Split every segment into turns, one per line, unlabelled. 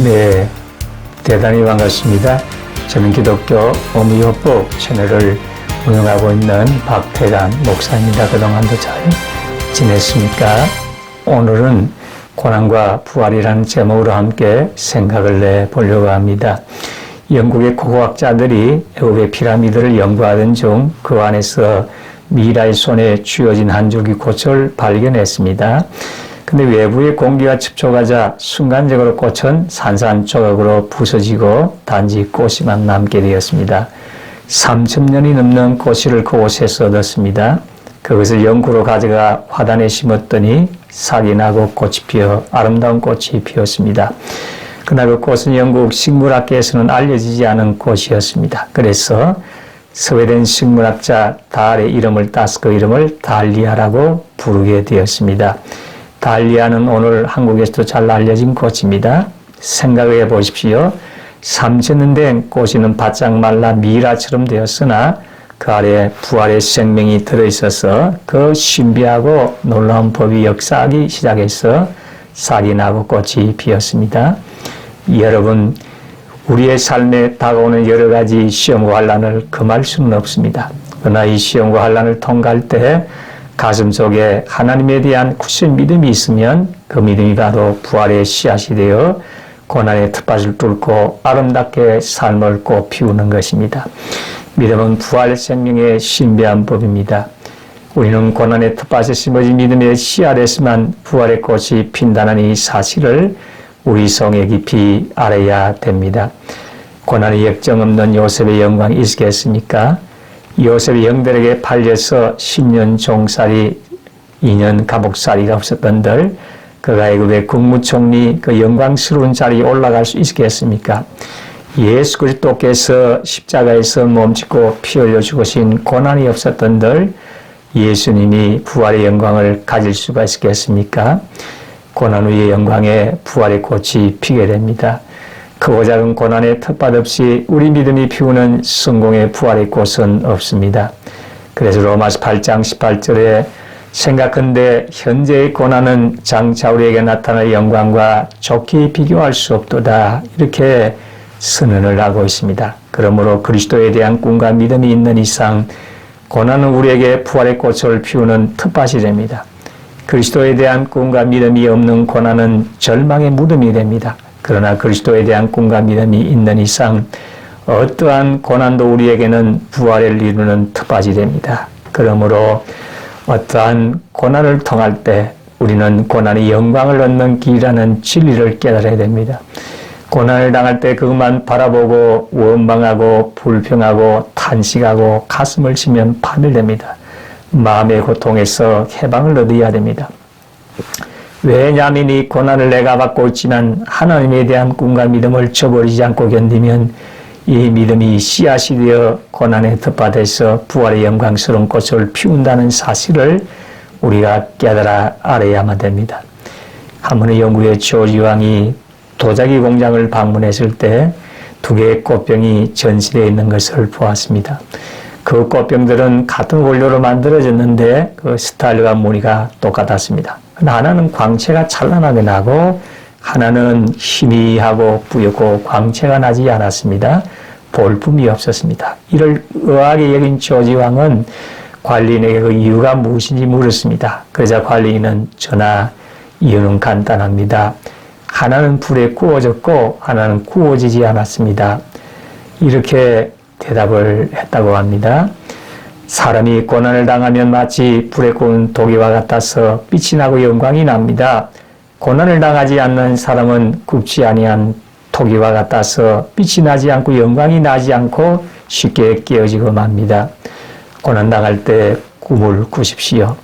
네, 대단히 반갑습니다. 저는 기독교 어미요법 채널을 운영하고 있는 박태관 목사입니다. 그동안도 잘 지냈습니까? 오늘은 고난과 부활이라는 제목으로 함께 생각을 내보려고 합니다. 영국의 고고학자들이 애굽의 피라미드를 연구하던 중 그 안에서 미라의 손에 쥐어진 한 줄기 꽃을 발견했습니다. 근데 외부의 공기와 접촉하자 순간적으로 꽃은 산산조각으로 부서지고 단지 꽃이만 남게 되었습니다. 3,000년이 넘는 꽃을 그곳에서 얻었습니다. 그것을 영구로 가져가 화단에 심었더니 싹이 나고 꽃이 피어 아름다운 꽃이 피었습니다. 그러나 그 꽃은 영국 식물학계에서는 알려지지 않은 꽃이었습니다. 그래서 스웨덴 식물학자 달의 이름을 따서 그 이름을 달리아라고 부르게 되었습니다. 달리아는 오늘 한국에서도 잘 알려진 꽃입니다. 생각해 보십시오. 3,000년 된 꽃이는 바짝 말라 미라처럼 되었으나 그 아래 부활의 생명이 들어있어서 그 신비하고 놀라운 법이 역사하기 시작해서 싹이 나고 꽃이 피었습니다. 여러분, 우리의 삶에 다가오는 여러 가지 시험과 환난을 금할 수는 없습니다. 그러나 이 시험과 환난을 통과할 때 가슴 속에 하나님에 대한 굳은 믿음이 있으면 그 믿음이 바로 부활의 씨앗이 되어 고난의 텃밭을 뚫고 아름답게 삶을 꽃 피우는 것입니다. 믿음은 부활 생명의 신비한 법입니다. 우리는 고난의 텃밭에 심어진 믿음의 씨앗에서만 부활의 꽃이 핀다는 이 사실을 우리 성에 깊이 알아야 됩니다. 고난의 역정 없는 요셉의 영광이 있겠습니까? 요셉의 형들에게 팔려서 10년 종살이 2년 감옥살이가 없었던들 그가 애굽의 국무총리 그 영광스러운 자리에 올라갈 수 있겠습니까? 예수 그리스도께서 십자가에서 몸짓고 피 흘려 죽으신 고난이 없었던들 예수님이 부활의 영광을 가질 수가 있겠습니까? 고난 후의 영광에 부활의 꽃이 피게 됩니다. 크고 작은 고난의 텃밭 없이 우리 믿음이 피우는 성공의 부활의 꽃은 없습니다. 그래서 로마서 8장 18절에 생각한데 현재의 고난은 장차 우리에게 나타날 영광과 좋게 비교할 수 없도다. 이렇게 선언을 하고 있습니다. 그러므로 그리스도에 대한 꿈과 믿음이 있는 이상 고난은 우리에게 부활의 꽃을 피우는 텃밭이 됩니다. 그리스도에 대한 꿈과 믿음이 없는 고난은 절망의 무덤이 됩니다. 그러나 그리스도에 대한 꿈과 믿음이 있는 이상 어떠한 고난도 우리에게는 부활을 이루는 텃밭이 됩니다. 그러므로 어떠한 고난을 통할 때 우리는 고난이 영광을 얻는 길이라는 진리를 깨달아야 됩니다. 고난을 당할 때 그것만 바라보고 원망하고 불평하고 탄식하고 가슴을 치면 파멸됩니다. 마음의 고통에서 해방을 얻어야 됩니다. 왜냐하면 이 고난을 내가 받고 있지만 하나님에 대한 꿈과 믿음을 저버리지 않고 견디면 이 믿음이 씨앗이 되어 고난의 텃밭에서 부활의 영광스러운 꽃을 피운다는 사실을 우리가 깨달아 알아야만 됩니다. 한 번의 영국의 조지 왕이 도자기 공장을 방문했을 때 2개의 꽃병이 전시되어 있는 것을 보았습니다. 그 꽃병들은 같은 원료로 만들어졌는데 그 스타일과 무늬가 똑같았습니다. 하나는 광채가 찬란하게 나고 하나는 희미하고 뿌옇고 광채가 나지 않았습니다. 볼품이 없었습니다. 이를 의아하게 여긴 조지 왕은 관리인에게 그 이유가 무엇인지 물었습니다. 그러자 관리인은 전하, 이유는 간단합니다. 하나는 불에 구워졌고 하나는 구워지지 않았습니다. 이렇게 대답을 했다고 합니다. 사람이 고난을 당하면 마치 불에 구운 도기와 같아서 빛이 나고 영광이 납니다. 고난을 당하지 않는 사람은 굽지 아니한 토기와 같아서 빛이 나지 않고 영광이 나지 않고 쉽게 깨어지고 맙니다. 고난 당할 때 꿈을 꾸십시오.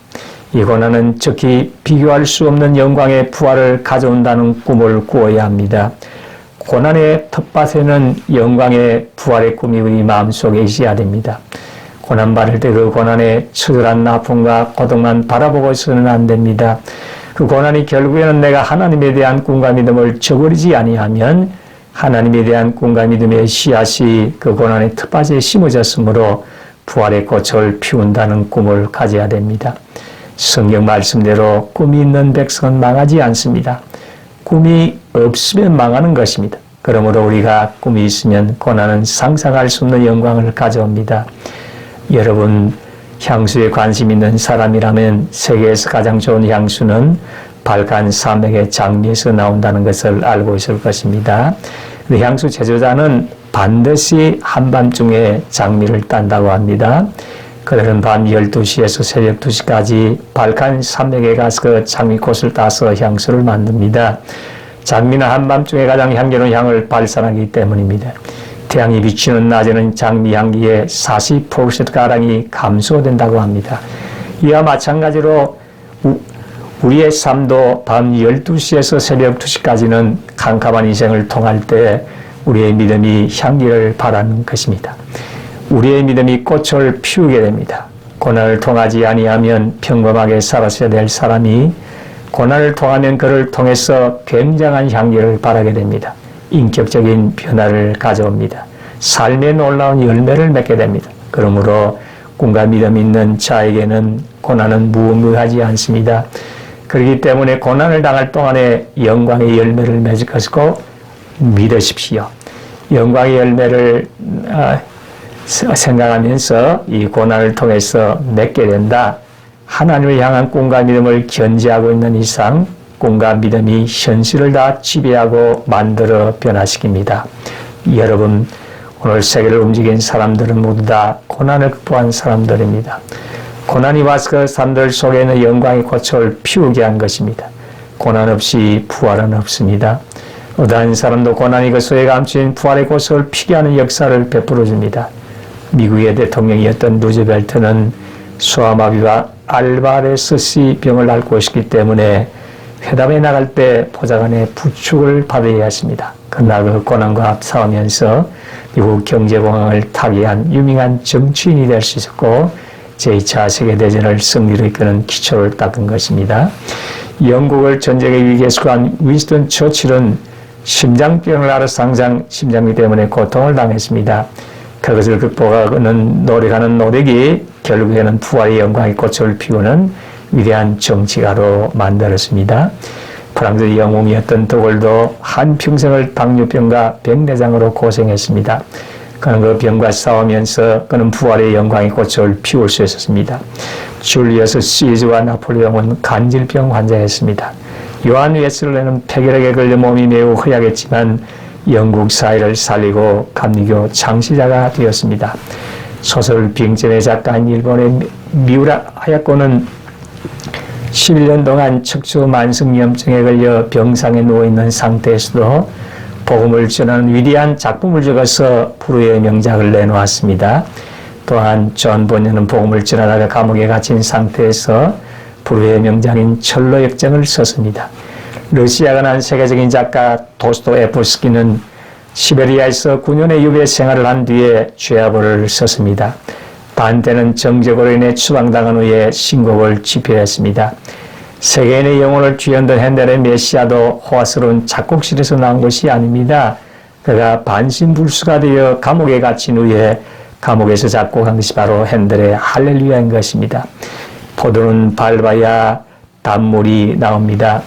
이 고난은 적히 비교할 수 없는 영광의 부활을 가져온다는 꿈을 꾸어야 합니다. 고난의 텃밭에는 영광의 부활의 꿈이 우리 마음속에 있어야 됩니다. 고난 받을 때 그 고난의 처절한 아픔과 고통만 바라보고 있어서는 안 됩니다. 그 고난이 결국에는 내가 하나님에 대한 꿈과 믿음을 저버리지 아니하면 하나님에 대한 꿈과 믿음의 씨앗이 그 고난의 텃밭에 심어졌으므로 부활의 꽃을 피운다는 꿈을 가져야 됩니다. 성경 말씀대로 꿈이 있는 백성은 망하지 않습니다. 꿈이 없으면 망하는 것입니다. 그러므로 우리가 꿈이 있으면 고난은 상상할 수 없는 영광을 가져옵니다. 여러분, 향수에 관심 있는 사람이라면 세계에서 가장 좋은 향수는 발칸 산맥의 장미에서 나온다는 것을 알고 있을 것입니다. 향수 제조자는 반드시 한밤중에 장미를 딴다고 합니다. 그들은 밤 12시에서 새벽 2시까지 발칸 산맥에 가서 그 장미꽃을 따서 향수를 만듭니다. 장미는 한밤중에 가장 향기로운 향을 발산하기 때문입니다. 태양이 비치는 낮에는 장미 향기의 40%가량이 감소된다고 합니다. 이와 마찬가지로 우리의 삶도 밤 12시에서 새벽 2시까지는 캄캄한 인생을 통할 때 우리의 믿음이 향기를 발하는 것입니다. 우리의 믿음이 꽃을 피우게 됩니다. 고난을 통하지 아니하면 평범하게 살았어야 될 사람이 고난을 통하면 그를 통해서 굉장한 향기를 발하게 됩니다. 인격적인 변화를 가져옵니다. 삶의 놀라운 열매를 맺게 됩니다. 그러므로 꿈과 믿음 있는 자에게는 고난은 무의미하지 않습니다. 그렇기 때문에 고난을 당할 동안에 영광의 열매를 맺을 것이고 믿으십시오. 영광의 열매를 생각하면서 이 고난을 통해서 맺게 된다. 하나님을 향한 꿈과 믿음을 견지하고 있는 이상 꿈과 믿음이 현실을 다 지배하고 만들어 변화시킵니다. 여러분, 오늘 세계를 움직인 사람들은 모두 다 고난을 극복한 사람들입니다. 고난이 와서 그 사람들 속에 있는 영광의 꽃을 피우게 한 것입니다. 고난 없이 부활은 없습니다. 어떠한 사람도 고난이 그 속에 감추인 부활의 꽃을 피게 하는 역사를 베풀어 줍니다. 미국의 대통령이었던 루즈벨트는 소아마비와 알바레스시 병을 앓고 있기 때문에 회담에 나갈 때 보좌관의 부축을 받아야 했습니다. 그러나 그 고난과 싸우면서 미국 경제공황을 타개한 유명한 정치인이 될 수 있었고 제2차 세계대전을 승리로 이끄는 기초를 닦은 것입니다. 영국을 전쟁의 위기에서 구한 윈스턴 처칠은 심장병을 앓아서 항상 심장비 때문에 고통을 당했습니다. 그것을 극복하는 노력하는 노력이 결국에는 부활의 영광의 꽃을 피우는 위대한 정치가로 만들었습니다. 프랑스 영웅이었던 드골도 한평생을 당뇨병과 백내장으로 고생했습니다. 그는 그 병과 싸우면서 그는 부활의 영광의 꽃을 피울 수 있었습니다. 줄리어스 시즈와 나폴레옹은 간질병 환자였습니다. 요한 웨슬레는 폐결핵에 걸려 몸이 매우 허약했지만 영국 사회를 살리고 감리교 창시자가 되었습니다. 소설 빙전의 작가인 일본의 미우라 하야코는 11년 동안 척추 만성염증에 걸려 병상에 누워있는 상태에서도 복음을 전하는 위대한 작품을 적어서 불후의 명작을 내놓았습니다. 또한 존 본연은 복음을 전하다가 감옥에 갇힌 상태에서 불후의 명작인 철로 역정을 썼습니다. 러시아가 난 세계적인 작가 도스토옙스키는 시베리아에서 9년의 유배 생활을 한 뒤에 죄화벌을 썼습니다. 반대는 정적으로 인해 추방당한 후에 신곡을 집필했습니다. 세계인의 영혼을 뒤흔든 핸델의 메시아도 호화스러운 작곡실에서 나온 것이 아닙니다. 그가 반신불수가 되어 감옥에 갇힌 후에 감옥에서 작곡한 것이 바로 핸델의 할렐루야인 것입니다. 포도는 밟아야 단물이 나옵니다.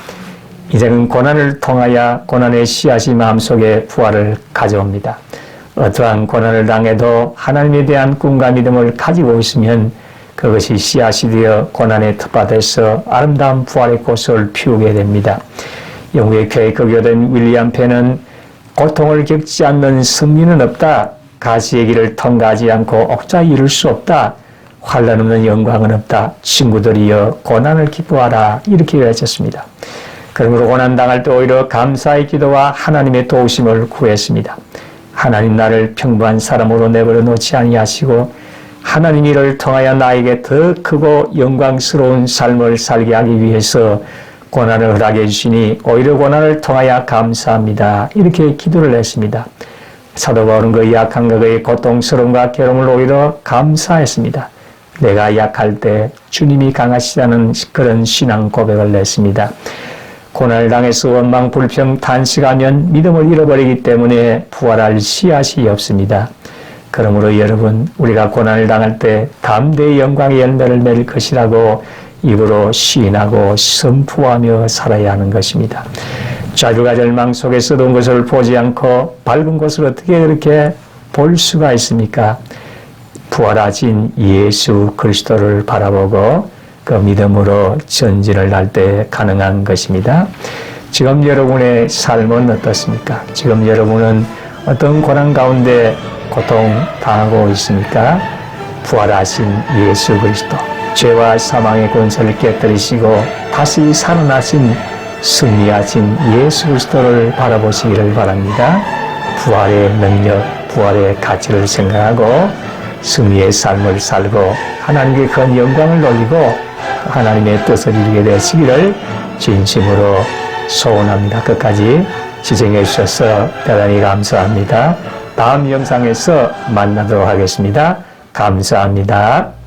이제는 고난을 통하여 고난의 씨앗이 마음속에 부활을 가져옵니다. 어떠한 고난을 당해도 하나님에 대한 꿈과 믿음을 가지고 있으면 그것이 씨앗이 되어 고난의 텃밭에서 아름다운 부활의 꽃을 피우게 됩니다. 영국의 퀘이커 교된 윌리엄 펜은 고통을 겪지 않는 승리는 없다. 가시의 길을 통과하지 않고 옥좌에 이룰 수 없다. 환난 없는 영광은 없다. 친구들이여 고난을 기뻐하라. 이렇게 외쳤습니다. 그러므로 고난당할 때 오히려 감사의 기도와 하나님의 도우심을 구했습니다. 하나님 나를 평범한 사람으로 내버려 놓지 아니하시고 하나님 이를 통하여 나에게 더 크고 영광스러운 삶을 살게 하기 위해서 고난을 허락해 주시니 오히려 고난을 통하여 감사합니다. 이렇게 기도를 했습니다. 사도 바울은 그 약함과 그의 고통스러움과 괴로움을 오히려 감사했습니다. 내가 약할 때 주님이 강하시다는 그런 신앙 고백을 냈습니다. 고난을 당해서 원망, 불평, 탄식하면 믿음을 잃어버리기 때문에 부활할 씨앗이 없습니다. 그러므로 여러분, 우리가 고난을 당할 때 담대히 영광의 열매를 맺을 것이라고 입으로 시인하고 선포하며 살아야 하는 것입니다. 좌절과 절망 속에서 어두운 것을 보지 않고 밝은 것을 어떻게 그렇게 볼 수가 있습니까? 부활하신 예수 그리스도를 바라보고 그 믿음으로 전진을 할 때 가능한 것입니다. 지금 여러분의 삶은 어떻습니까? 지금 여러분은 어떤 고난 가운데 고통 당하고 있습니까? 부활하신 예수 그리스도, 죄와 사망의 권세를 깨뜨리시고 다시 살아나신 승리하신 예수 그리스도를 바라보시기를 바랍니다. 부활의 능력, 부활의 가치를 생각하고 승리의 삶을 살고 하나님께 큰 영광을 돌리고 하나님의 뜻을 이루게 되시기를 진심으로 소원합니다. 끝까지 시청해 주셔서 대단히 감사합니다. 다음 영상에서 만나도록 하겠습니다. 감사합니다.